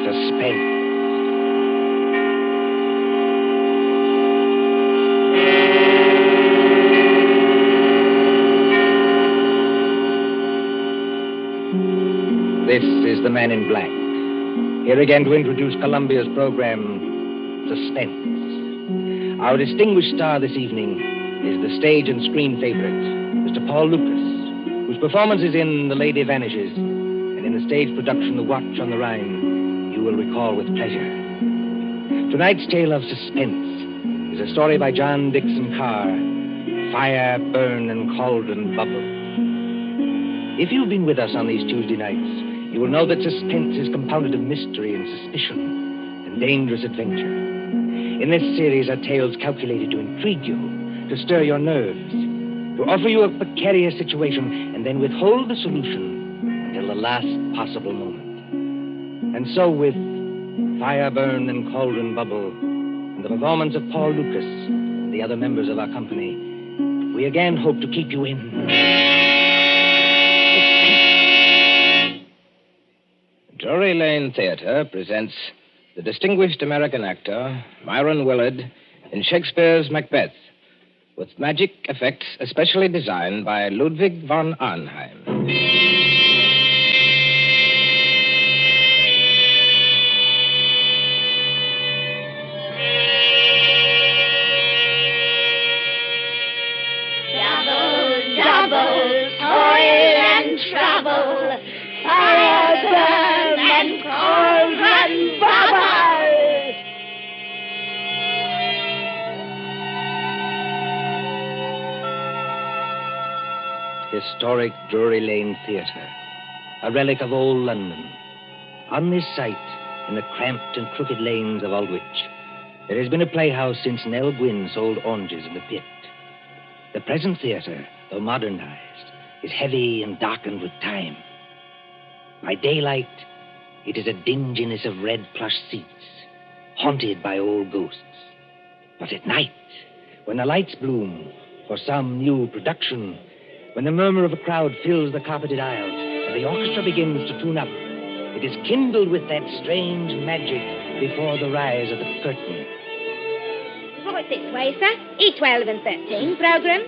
Suspense. This is the Man in Black. Here again to introduce Columbia's program, Suspense. Our distinguished star this evening is the stage and screen favorite, Mr. Paul Lucas, whose performances in The Lady Vanishes and in the stage production The Watch on the Rhine you will recall with pleasure. Tonight's tale of suspense is a story by John Dixon Carr, Fire, Burn, and Cauldron Bubble. If you've been with us on these Tuesday nights, you will know that suspense is compounded of mystery and suspicion and dangerous adventure. In this series are tales calculated to intrigue you, to stir your nerves, to offer you a precarious situation and then withhold the solution until the last possible moment. And so with Fire, Burn, and Cauldron Bubble and the performance of Paul Lucas and the other members of our company, we again hope to keep you in... Drury Lane Theater presents the distinguished American actor Myron Willard in Shakespeare's Macbeth, with magic effects especially designed by Ludwig von Arnheim. Double, double, toil and trouble, fire, burn, and cauldron bubble. Historic Drury Lane Theater, a relic of old London. On this site, in the cramped and crooked lanes of Aldwych, there has been a playhouse since Nell Gwynn sold oranges in the pit. The present theater, though modernized, is heavy and darkened with time. By daylight, it is a dinginess of red plush seats, haunted by old ghosts. But at night, when the lights bloom for some new production, when the murmur of a crowd fills the carpeted aisles and the orchestra begins to tune up, it is kindled with that strange magic before the rise of the curtain. Right this way, sir. E12 and 13. Program.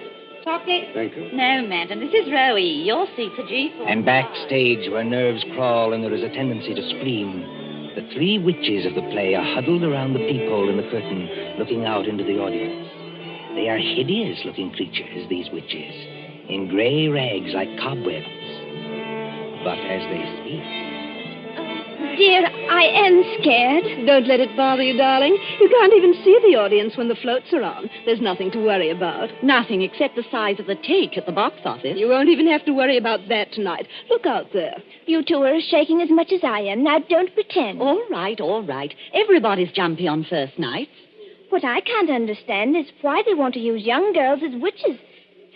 Chocolate. Thank you. No, madam. This is row E. Your seat's a G4. And backstage, where nerves crawl and there is a tendency to scream, the three witches of the play are huddled around the peephole in the curtain, looking out into the audience. They are hideous-looking creatures, these witches, in gray rags like cobwebs. But as they speak... Dear, I am scared. Don't let it bother you, darling. You can't even see the audience when the floats are on. There's nothing to worry about. Nothing except the size of the take at the box office. You won't even have to worry about that tonight. Look out there. You two are shaking as much as I am. Now, don't pretend. All right, all right. Everybody's jumpy on first nights. What I can't understand is why they want to use young girls as witches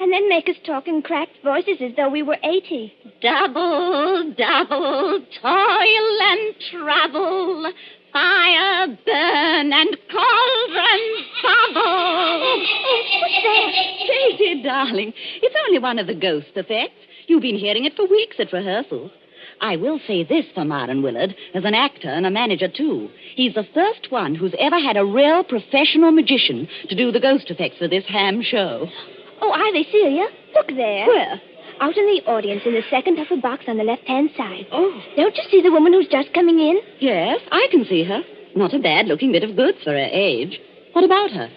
and then make us talk in cracked voices as though we were 80. Double, double, toil and trouble, fire, burn, and cauldron bubble. What's that? Daisy, darling, it's only one of the ghost effects. You've been hearing it for weeks at rehearsals. I will say this for Myron Willard, as an actor and a manager, too. He's the first one who's ever had a real professional magician to do the ghost effects for this ham show. Oh, Ivy, Celia, look there. Where? Out in the audience in the second upper box on the left-hand side. Oh. Don't you see the woman who's just coming in? Yes, I can see her. Not a bad-looking bit of goods for her age. What about her?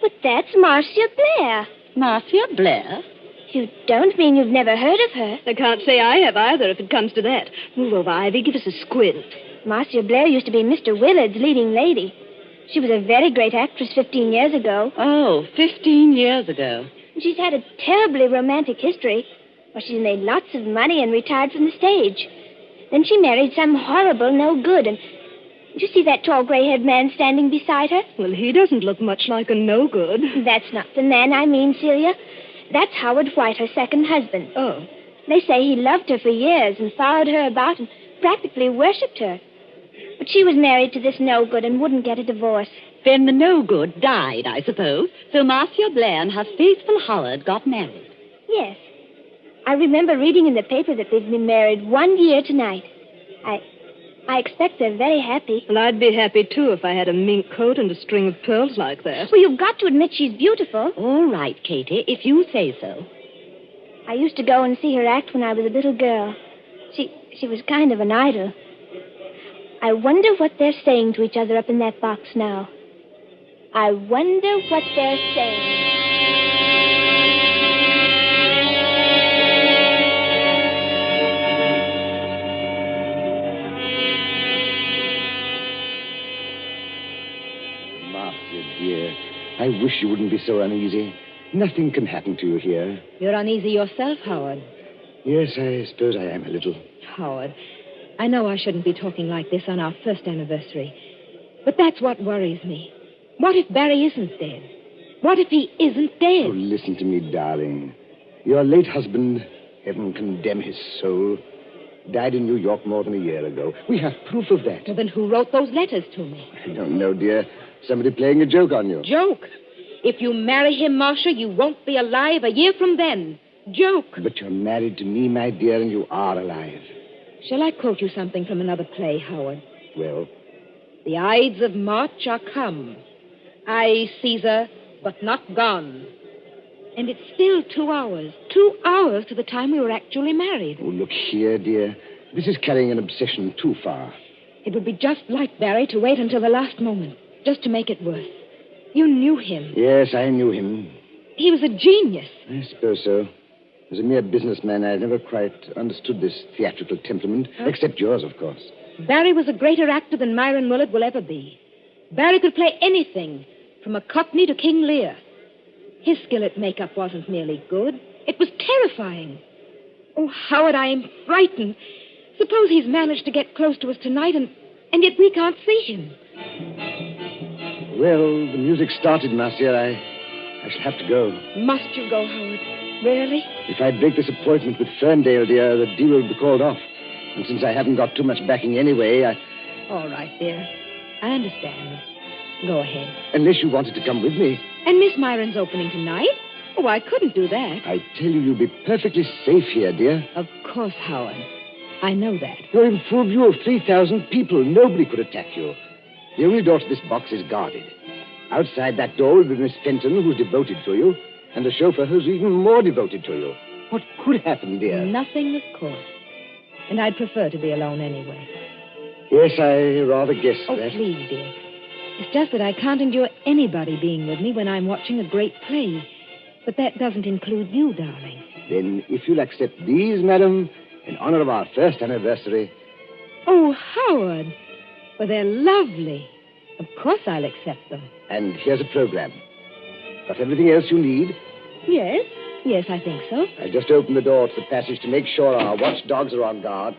But that's Marcia Blair. Marcia Blair? You don't mean you've never heard of her? I can't say I have either, if it comes to that. Move over, Ivy. Give us a squint. Marcia Blair used to be Mr. Willard's leading lady. She was a very great actress 15 years ago. Oh, 15 years ago. She's had a terribly romantic history. Well, she's made lots of money and retired from the stage. Then she married some horrible no-good, and... Do you see that tall gray-haired man standing beside her? Well, he doesn't look much like a no-good. That's not the man I mean, Celia. That's Howard White, her second husband. Oh. They say he loved her for years and followed her about and practically worshipped her. But she was married to this no-good and wouldn't get a divorce. Then the no-good died, I suppose. So Marcia Blair and her faithful Howard got married. Yes. I remember reading in the paper that they've been married 1 year tonight. I expect they're very happy. Well, I'd be happy, too, if I had a mink coat and a string of pearls like that. Well, you've got to admit she's beautiful. All right, Katie, if you say so. I used to go and see her act when I was a little girl. She was kind of an idol. I wonder what they're saying to each other up in that box now. I wonder what they're saying. Marcia, dear, I wish you wouldn't be so uneasy. Nothing can happen to you here. You're uneasy yourself, Howard. Yes, I suppose I am a little. Howard, I know I shouldn't be talking like this on our first anniversary, but that's what worries me. What if Barry isn't dead? What if he isn't dead? Oh, listen to me, darling. Your late husband, heaven condemn his soul, died in New York more than a year ago. We have proof of that. Well, then who wrote those letters to me? I don't know, dear. Somebody playing a joke on you. Joke? If you marry him, Marcia, you won't be alive a year from then. Joke. But you're married to me, my dear, and you are alive. Shall I quote you something from another play, Howard? Well? The Ides of March are come. I, Caesar, but not gone. And it's still 2 hours. 2 hours to the time we were actually married. Oh, look here, dear. This is carrying an obsession too far. It would be just like Barry to wait until the last moment, just to make it worse. You knew him. Yes, I knew him. He was a genius. I suppose so. As a mere businessman, I never quite understood this theatrical temperament, except yours, of course. Barry was a greater actor than Myron Willard will ever be. Barry could play anything, from a Cockney to King Lear. His skill at makeup wasn't merely good. It was terrifying. Oh, Howard, I am frightened. Suppose he's managed to get close to us tonight, and yet we can't see him. Well, the music started, Marcia. I shall have to go. Must you go, Howard? Really? If I break this appointment with Ferndale, dear, the deal will be called off. And since I haven't got too much backing anyway, All right, dear. I understand. Go ahead. Unless you wanted to come with me. And Miss Myron's opening tonight? Oh, I couldn't do that. I tell you, you'll be perfectly safe here, dear. Of course, Howard. I know that. You're in full view of 3,000 people. Nobody could attack you. The only door to this box is guarded. Outside that door will be Miss Fenton, who's devoted to you, and the chauffeur who's even more devoted to you. What could happen, dear? Nothing, of course. And I'd prefer to be alone anyway. Yes, I rather guessed Oh, that. please, dear. It's just that I can't endure anybody being with me when I'm watching a great play. But that doesn't include you, darling. Then, if you'll accept these, madam, in honor of our first anniversary. Oh, Howard. Well, they're lovely. Of course I'll accept them. And here's a program. Got everything else you need? Yes. Yes, I think so. I just opened the door to the passage to make sure our watchdogs are on guard.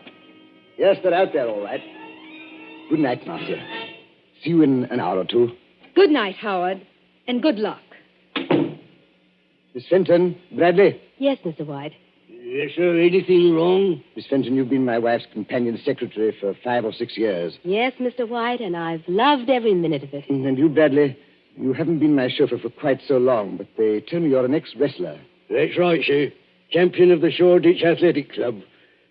Yes, they're out there, all right. Good night, Marcia. See you in an hour or two. Good night, Howard. And good luck. Miss Fenton, Bradley. Yes, Mr. White. Yes, sir. Anything wrong? Miss Fenton, you've been my wife's companion secretary for 5 or 6 years. Yes, Mr. White, and I've loved every minute of it. And you, Bradley, you haven't been my chauffeur for quite so long, but they tell me you're an ex-wrestler. That's right, sir. Champion of the Shoreditch Athletic Club.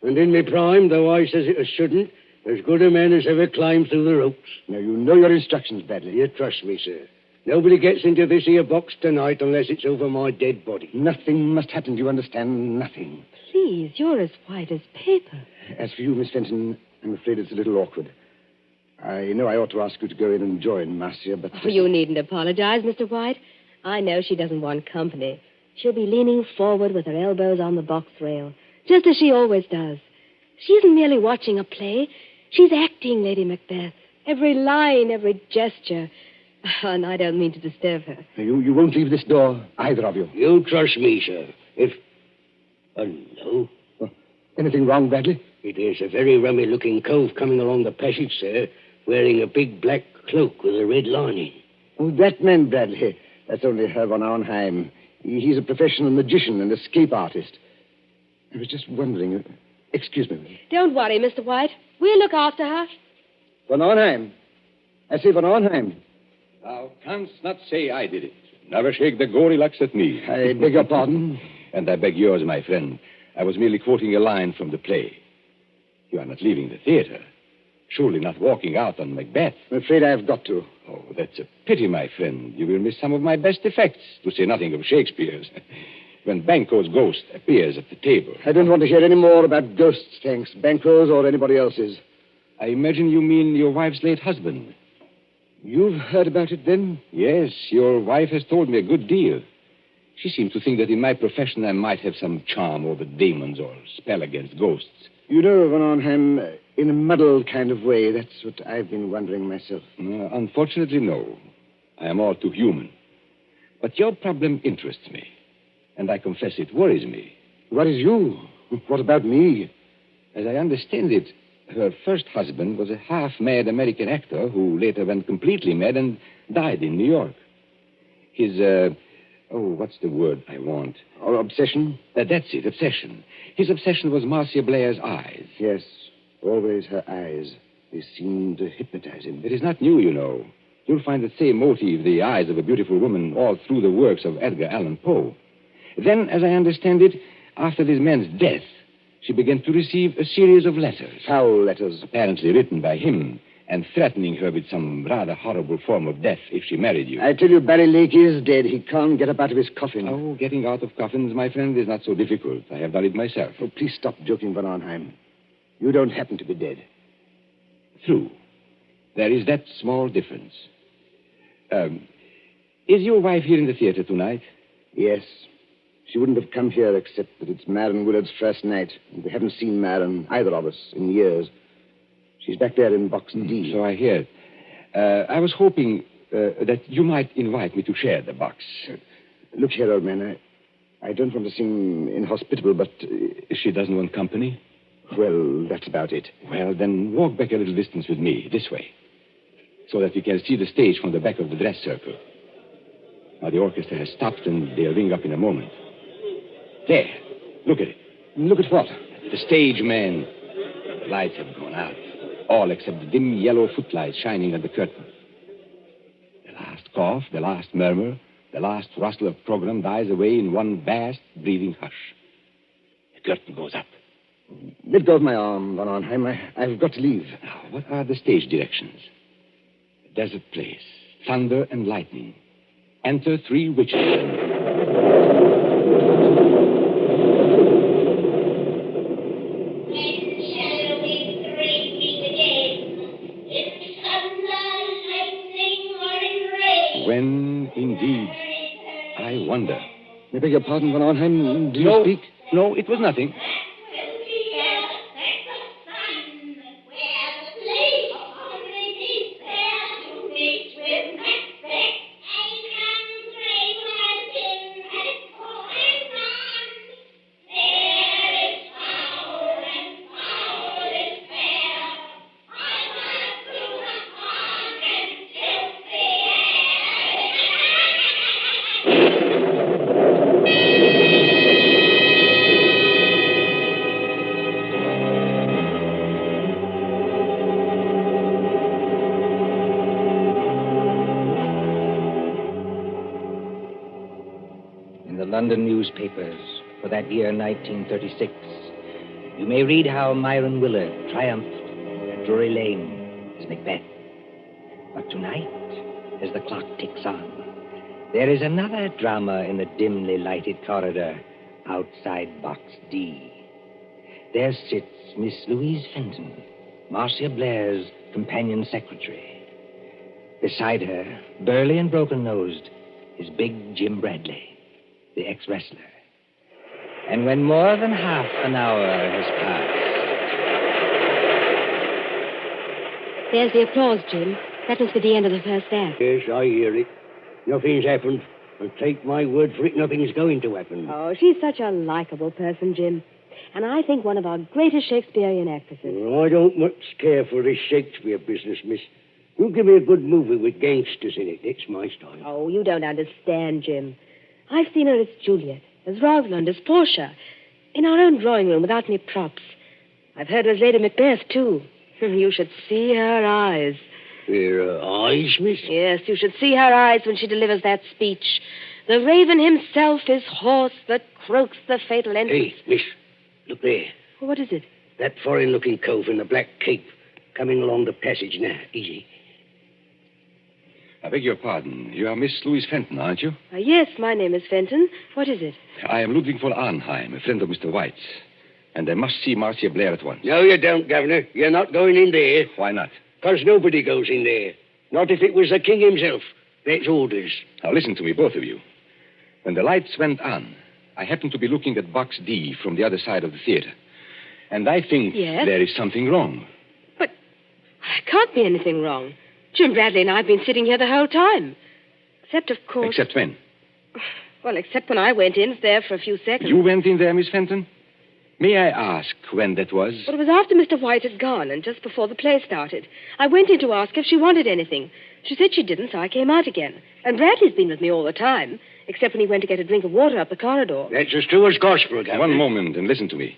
And in my prime, though I says it as shouldn't, as good a man as ever climbed through the ropes. Now, you know your instructions, Bradley. You trust me, sir. Nobody gets into this here box tonight unless it's over my dead body. Nothing must happen, do you understand? Nothing. Please, you're as white as paper. As for you, Miss Fenton, I'm afraid it's a little awkward. I know I ought to ask you to go in and join Marcia, but... Oh, you needn't apologize, Mr. White. I know she doesn't want company. She'll be leaning forward with her elbows on the box rail, just as she always does. She isn't merely watching a play. She's acting, Lady Macbeth. Every line, every gesture. And I don't mean to disturb her. You won't leave this door, either of you. You trust me, sir. If... no. Anything wrong, Bradley? It is a very rummy-looking cove coming along the passage, sir, wearing a big black cloak with a red lining. Oh, that man, Bradley. That's only Herr von Arnheim. He's a professional magician and escape artist. I was just wondering... Excuse me. Don't worry, Mr. White. We'll look after her. Von Arnheim. I say von Arnheim. Thou canst not say I did it. Never shake the gory locks at me. I beg your pardon? And I beg yours, my friend. I was merely quoting a line from the play. You are not leaving the theater. Surely not walking out on Macbeth. I'm afraid I've got to. Oh, that's a pity, my friend. You will miss some of my best effects, to say nothing of Shakespeare's. When Banquo's ghost appears at the table. I don't want to hear any more about ghosts, thanks. Banquo's or anybody else's. I imagine you mean your wife's late husband. You've heard about it, then? Yes, your wife has told me a good deal. She seems to think that in my profession I might have some charm over demons or spell against ghosts. You know, Van Arnhem, in a muddled kind of way, that's what I've been wondering myself. Unfortunately, no. I am all too human. But your problem interests me. And I confess it worries me. Worries you? What about me? As I understand it, her first husband was a half-mad American actor who later went completely mad and died in New York. His, what's the word I want? Or obsession? That's it, obsession. His obsession was Marcia Blair's eyes. Yes, always her eyes. They seemed to hypnotize him. It is not new, you know. You'll find the same motive, the eyes of a beautiful woman, all through the works of Edgar Allan Poe. Then, as I understand it, after this man's death, she began to receive a series of letters. Foul letters. Apparently written by him, and threatening her with some rather horrible form of death if she married you. I tell you, Barry Lake is dead. He can't get up out of his coffin. Oh, getting out of coffins, my friend, is not so difficult. I have done it myself. Oh, please stop joking, Van Arnhem. You don't happen to be dead. True. There is that small difference. Is your wife here in the theater tonight? Yes. She wouldn't have come here except that it's Marion Willard's first night. And we haven't seen Marion, either of us, in years. She's back there in Box D. So I hear. I was hoping that you might invite me to share the box. Look here, old man. I don't want to seem inhospitable, but... She doesn't want company? Well, that's about it. Well, then walk back a little distance with me, this way, so that we can see the stage from the back of the dress circle. Now, the orchestra has stopped, and they'll ring up in a moment. There. Look at it. Look at what? The stage, man. The lights have gone out. All except the dim yellow footlights shining at the curtain. The last cough, the last murmur, the last rustle of program dies away in one vast, breathing hush. The curtain goes up. Let go of my arm, Van Arnhem. I've got to leave. Now, what are the stage directions? A desert place. Thunder and lightning. Enter 3 witches and... When, indeed, I wonder. I beg your pardon, Van Arnhem. Do you speak? No, it was nothing. London newspapers for that year 1936, you may read how Myron Willard triumphed at Drury Lane as Macbeth. But tonight, as the clock ticks on, there is another drama in the dimly lighted corridor outside Box D. There sits Miss Louise Fenton, Marcia Blair's companion secretary. Beside her, burly and broken-nosed, is big Jim Bradley, the ex-wrestler. And when more than half an hour has passed... There's the applause, Jim. That must be the end of the first act. Yes, I hear it. Nothing's happened. But take my word for it, nothing's going to happen. Oh, she's such a likable person, Jim. And I think one of our greatest Shakespearean actresses. Well, I don't much care for this Shakespeare business, miss. You give me a good movie with gangsters in it. It's my style. Oh, you don't understand, Jim. I've seen her as Juliet, as Rosalind, as Portia, in our own drawing room without any props. I've heard her as Lady Macbeth, too. You should see her eyes. Her eyes, miss? Yes, you should see her eyes when she delivers that speech. The raven himself is hoarse that croaks the fatal entrance. Hey, miss, look there. What is it? That foreign-looking cove in the black cape. Coming along the passage now. Easy. I beg your pardon. You are Miss Louise Fenton, aren't you? Yes, my name is Fenton. What is it? I am Ludwig von Arnheim, a friend of Mr. White's. And I must see Marcia Blair at once. No, you don't, Governor. You're not going in there. Why not? Because nobody goes in there. Not if it was the king himself. That's orders. Now listen to me, both of you. When the lights went on, I happened to be looking at Box D from the other side of the theater. And I think there is something wrong. But there can't be anything wrong. Jim Bradley and I have been sitting here the whole time. Except, of course... Except when? Well, except when I went in there for a few seconds. You went in there, Miss Fenton? May I ask when that was? Well, it was after Mr. White had gone and just before the play started. I went in to ask if she wanted anything. She said she didn't, so I came out again. And Bradley's been with me all the time, except when he went to get a drink of water up the corridor. That's as true as gospel, Governor. One moment and listen to me.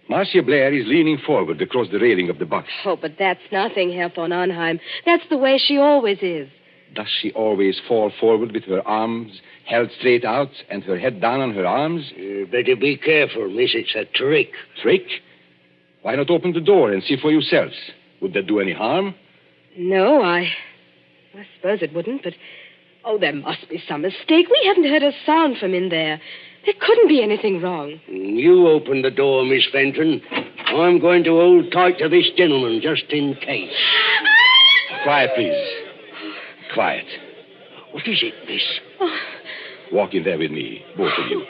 Marcia Blair is leaning forward across the railing of the box. Oh, but that's nothing, Herr von Arnheim. That's the way she always is. Does she always fall forward with her arms held straight out and her head down on her arms? Better be careful, miss. It's a trick. Trick? Why not open the door and see for yourselves? Would that do any harm? No, I suppose it wouldn't, but... Oh, there must be some mistake. We haven't heard a sound from in there. There couldn't be anything wrong. You open the door, Miss Fenton. I'm going to hold tight to this gentleman, just in case. Quiet, please. Quiet. What is it, miss? Walk in there with me, both of you.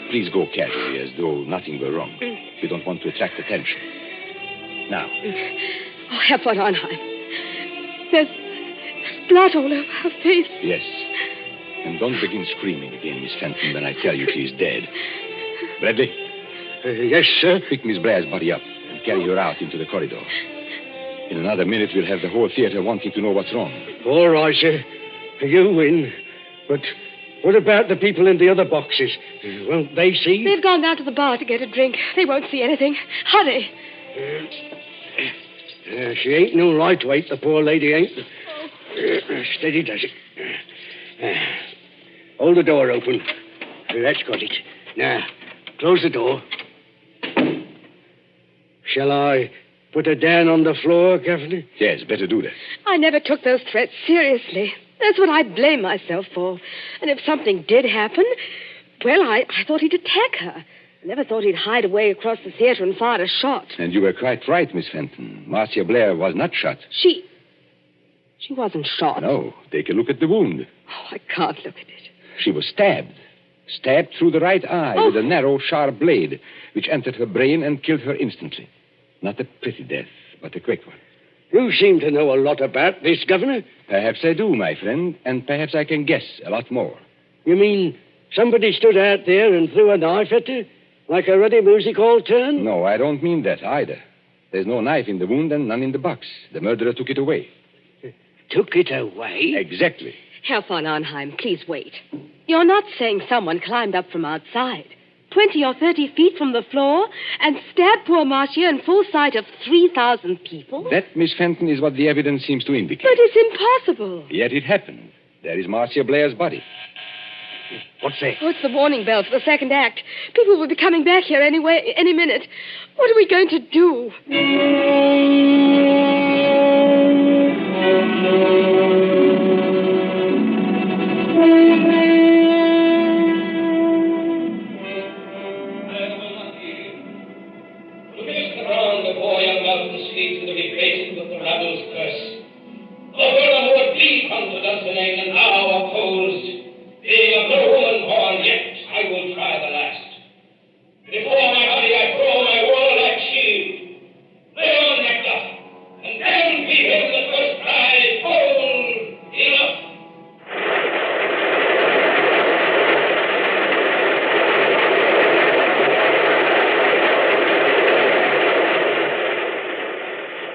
Please go casually, as though nothing were wrong. We don't want to attract attention. Now. Oh, Herr von Arnheim. There's blood all over her face. Yes. And don't begin screaming again, Miss Fenton, when I tell you she's dead. Bradley? Yes, sir? Pick Miss Blair's body up and carry her out into the corridor. In another minute, we'll have the whole theater wanting to know what's wrong. All right, sir. You win. But what about the people in the other boxes? Won't they see? They've gone down to the bar to get a drink. They won't see anything. Hurry. She ain't no lightweight, the poor lady ain't. Steady does it. Hold the door open. That's got it. Now, close the door. Shall I put her down on the floor, Governor? Yes, better do that. I never took those threats seriously. That's what I blame myself for. And if something did happen, well, I thought he'd attack her. I never thought he'd hide away across the theater and fire a shot. And you were quite right, Miss Fenton. Marcia Blair was not shot. She wasn't shot. No, take a look at the wound. Oh, I can't look at it. She was stabbed. Stabbed through the right eye with a narrow, sharp blade, which entered her brain and killed her instantly. Not a pretty death, but a quick one. You seem to know a lot about this, Governor. Perhaps I do, my friend, and perhaps I can guess a lot more. You mean somebody stood out there and threw a knife at her? Like a ruddy music hall turn? No, I don't mean that either. There's no knife in the wound and none in the box. The murderer took it away. Took it away? Exactly. Herr von Arnheim, please wait. You're not saying someone climbed up from outside, 20 or 30 feet from the floor, and stabbed poor Marcia in full sight of 3,000 people? That, Miss Fenton, is what the evidence seems to indicate. But it's impossible. Yet it happened. There is Marcia Blair's body. What's that? Oh, it's the warning bell for the second act. People will be coming back here any minute. What are we going to do?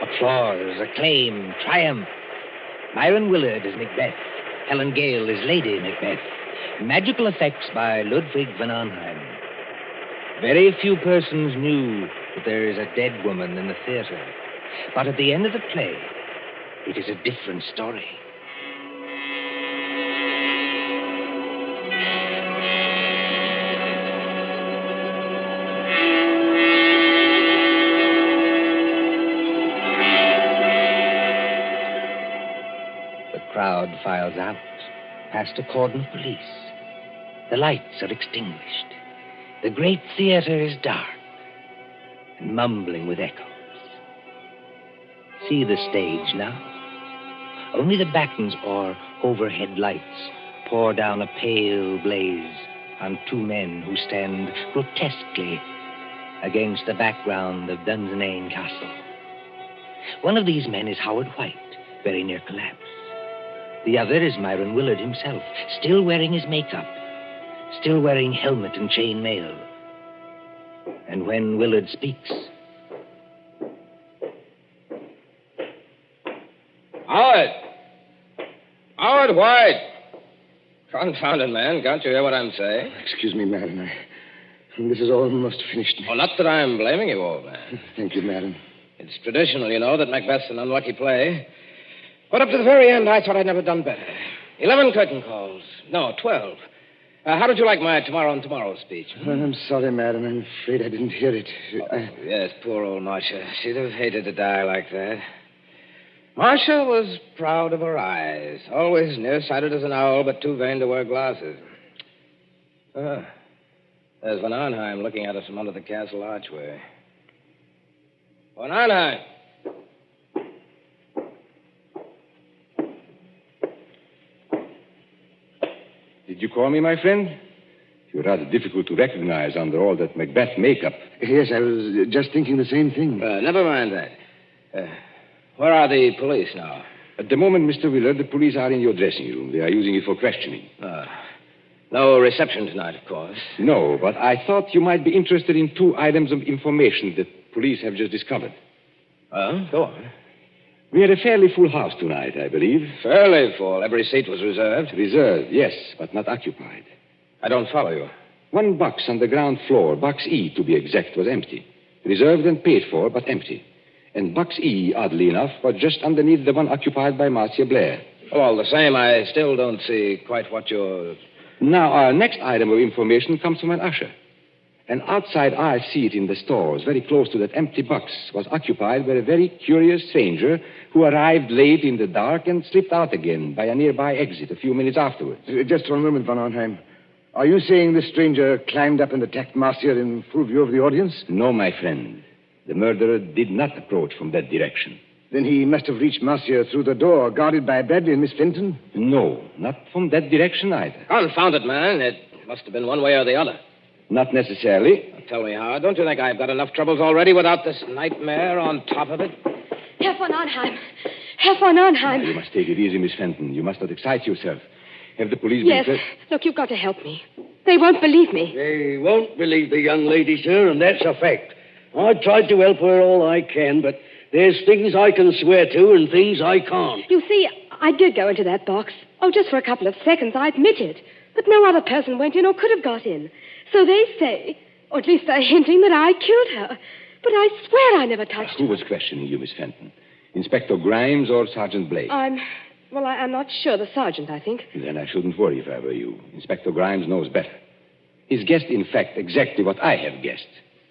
Applause, acclaim, triumph. Myron Willard as Macbeth. Helen Gale as Lady Macbeth. Magical effects by Ludwig von Arnheim. Very few persons knew that there is a dead woman in the theater. But at the end of the play, it is a different story. crowd files out, past a cordon of police. The lights are extinguished. The great theater is dark and mumbling with echoes. See the stage now. Only the battens or overhead lights pour down a pale blaze on two men who stand grotesquely against the background of Dunsinane Castle. One of these men is Howard White, very near collapse. The other is Myron Willard himself, still wearing his makeup, still wearing helmet and chain mail. And when Willard speaks... Howard White! Confounded man, can't you hear what I'm saying? Excuse me, Madam. This is almost finished. Oh, not that I'm blaming you, old man. Thank you, Madam. It's traditional, you know, that Macbeth's an unlucky play. But up to the very end, I thought I'd never done better. 11 curtain calls. No, 12. How did you like my tomorrow and tomorrow speech? I'm sorry, Madam. I'm afraid I didn't hear it. Yes, poor old Marcia. She'd have hated to die like that. Marcia was proud of her eyes. Always nearsighted as an owl, but too vain to wear glasses. There's Von Arnheim looking at us from under the castle archway. Von Arnheim! Did you call me, my friend? You're rather difficult to recognize under all that Macbeth makeup. Yes, I was just thinking the same thing. Never mind that. Where are the police now? At the moment, Mr. Willard, the police are in your dressing room. They are using it for questioning. No reception tonight, of course. No, but I thought you might be interested in 2 items of information that police have just discovered. Go on. We had a fairly full house tonight, I believe. Fairly full. Every seat was reserved. Reserved, yes, but not occupied. I don't follow you. 1 box on the ground floor, box E to be exact, was empty. Reserved and paid for, but empty. And box E, oddly enough, was just underneath the one occupied by Marcia Blair. Well, all the same, I still don't see quite what you're... Now, our next item of information comes from an usher. An outside eye seat in the stores, very close to that empty box, was occupied by a very curious stranger who arrived late in the dark and slipped out again by a nearby exit a few minutes afterwards. Just one moment, Von Arnheim. Are you saying this stranger climbed up and attacked Marcia in full view of the audience? No, my friend. The murderer did not approach from that direction. Then he must have reached Marcia through the door, guarded by Bradley and Miss Fenton? No, not from that direction either. Confound it, man. It must have been one way or the other. Not necessarily. Now, tell me, Howard, don't you think I've got enough troubles already without this nightmare on top of it? Herr von Arnheim. Herr von Arnheim. Now, you must take it easy, Miss Fenton. You must not excite yourself. Have the police Yes. been... Look, you've got to help me. They won't believe me. They won't believe the young lady, sir, and that's a fact. I've tried to help her all I can, but there's things I can swear to and things I can't. You see, I did go into that box. Oh, just for a couple of seconds, I admit it. But no other person went in or could have got in. So they say, or at least they're hinting that I killed her. But I swear I never touched her. Who was questioning you, Miss Fenton? Inspector Grimes or Sergeant Blake? I'm not sure. The sergeant, I think. Then I shouldn't worry if I were you. Inspector Grimes knows better. He's guessed, in fact, exactly what I have guessed.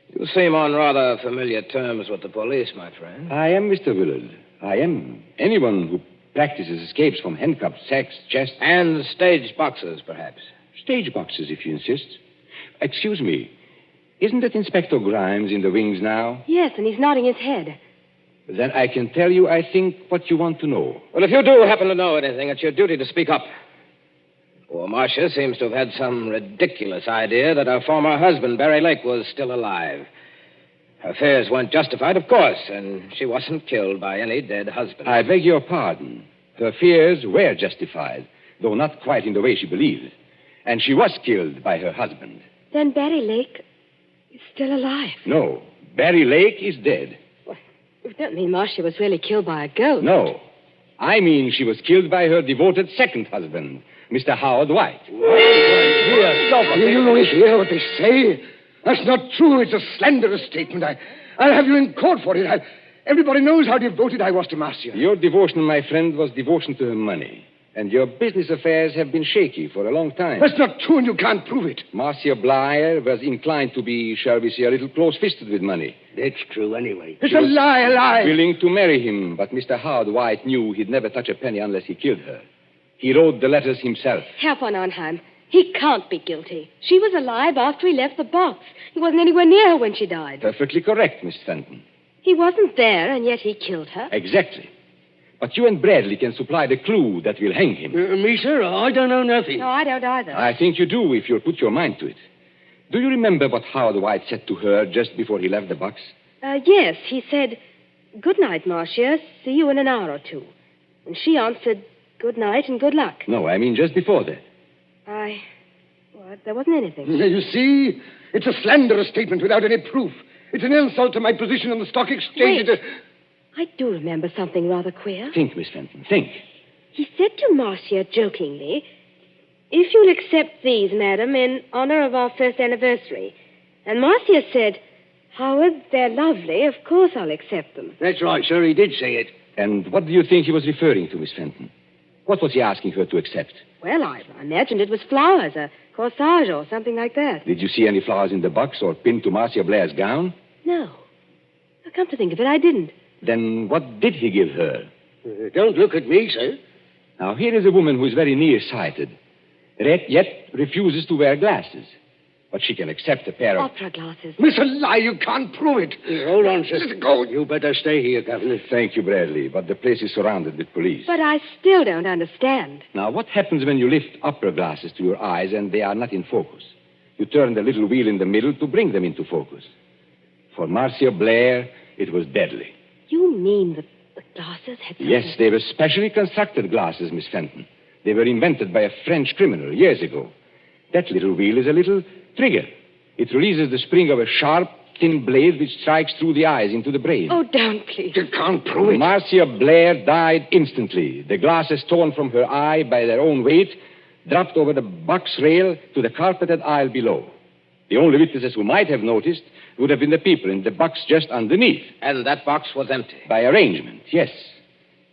You seem on rather familiar terms with the police, my friend. I am, Mr. Willard. I am. Anyone who practices escapes from handcuffs, sacks, chests... And stage boxes, perhaps. Stage boxes, if you insist. Excuse me. Isn't that Inspector Grimes in the wings now? Yes, and he's nodding his head. Then I can tell you, I think, what you want to know. Well, if you do happen to know anything, it's your duty to speak up. Poor Marcia seems to have had some ridiculous idea that her former husband, Barry Lake, was still alive. Her fears weren't justified, of course, and she wasn't killed by any dead husband. I beg your pardon. Her fears were justified, though not quite in the way she believed. And she was killed by her husband. Then Barry Lake is still alive. No, Barry Lake is dead. Well, you don't mean Marcia was really killed by a ghost? No. I mean she was killed by her devoted second husband, Mr. Howard White. Here, stop. You hear what they say? That's not true. It's a slanderous statement. I'll have you in court for it. Everybody knows how devoted I was to Marcia. Your devotion, my friend, was devotion to her money. And your business affairs have been shaky for a long time. That's not true, and you can't prove it. Marcia Blair was inclined to be, shall we say, a little close-fisted with money. That's true, anyway. She It's a was lie. Willing to marry him, but Mr. Howard White knew he'd never touch a penny unless he killed her. He wrote the letters himself. Herr von Arnheim, he can't be guilty. She was alive after he left the box. He wasn't anywhere near her when she died. Perfectly correct, Miss Fenton. He wasn't there, and yet he killed her. Exactly. But you and Bradley can supply the clue that will hang him. Me, sir? I don't know nothing. No, I don't either. I think you do if you'll put your mind to it. Do you remember what Howard White said to her just before he left the box? Yes, he said, "Good night, Marcia. See you in an hour or two." And she answered, "Good night and good luck." No, I mean just before that. Well, there wasn't anything. You see? It's a slanderous statement without any proof. It's an insult to my position on the stock exchange. Wait. I do remember something rather queer. Think, Miss Fenton, think. He said to Marcia jokingly, "If you'll accept these, madam, in honor of our first anniversary." And Marcia said, "Howard, they're lovely. Of course I'll accept them." That's right, sir. He did say it. And what do you think he was referring to, Miss Fenton? What was he asking her to accept? Well, I imagined it was flowers, a corsage or something like that. Did you see any flowers in the box or pinned to Marcia Blair's gown? No. Now, come to think of it, I didn't. Then what did he give her? Don't look at me, sir. Now, here is a woman who is very nearsighted, yet refuses to wear glasses. But she can accept a pair of... Opera glasses. Miss, a lie. You can't prove it. Hold on, sir. Let go. You better stay here, Governor. Thank you, Bradley, but the place is surrounded with police. But I still don't understand. Now, what happens when you lift opera glasses to your eyes and they are not in focus? You turn the little wheel in the middle to bring them into focus. For Marcia Blair, it was deadly. You mean that the glasses had something... Yes, they were specially constructed glasses, Miss Fenton. They were invented by a French criminal years ago. That little wheel is a little trigger. It releases the spring of a sharp, thin blade which strikes through the eyes into the brain. Oh, don't, please. You can't prove it. Marcia Blair died instantly. The glasses torn from her eye by their own weight dropped over the box rail to the carpeted aisle below. The only witnesses who might have noticed would have been the people in the box just underneath. And that box was empty. By arrangement, yes.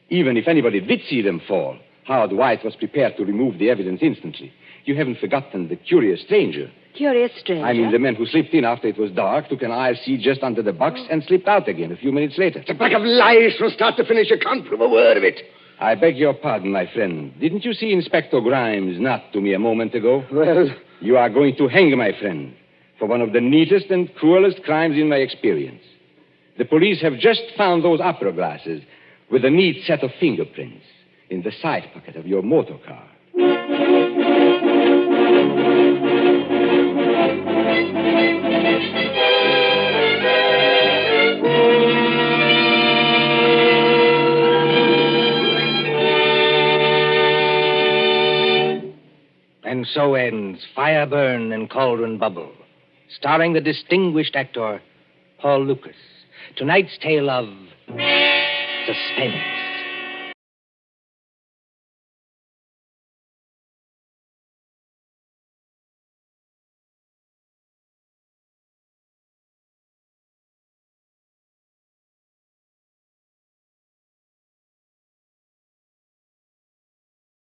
Even if anybody did see them fall, Howard White was prepared to remove the evidence instantly. You haven't forgotten the curious stranger. Curious stranger? I mean the man who slipped in after it was dark, took an aisle seat just under the box, and slipped out again a few minutes later. It's a pack of lies from start to finish. You can't prove a word of it. I beg your pardon, my friend. Didn't you see Inspector Grimes nod to me a moment ago? Well... You are going to hang, my friend, for one of the neatest and cruelest crimes in my experience. The police have just found those opera glasses with a neat set of fingerprints in the side pocket of your motor car. And so ends Fire Burn and Cauldron Bubble, starring the distinguished actor Paul Lucas. Tonight's tale of suspense.